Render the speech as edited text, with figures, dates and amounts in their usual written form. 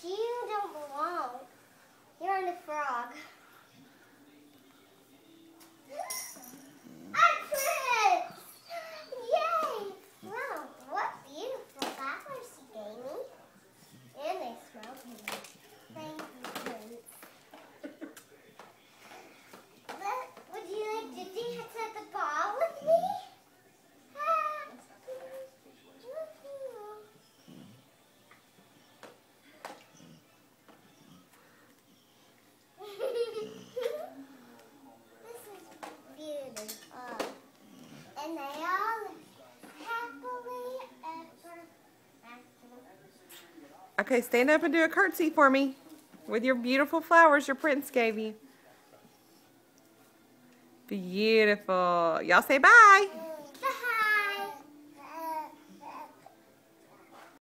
You don't belong. You're the frog. Prince! Yay! Wow, what beautiful flowers you gave me. And they smell good. Thank you, Prince. But would you like to dance at the ball with me? This is beautiful. And they all live happily ever after. Okay, stand up and do a curtsy for me with your beautiful flowers your prince gave you. Beautiful. Y'all say bye.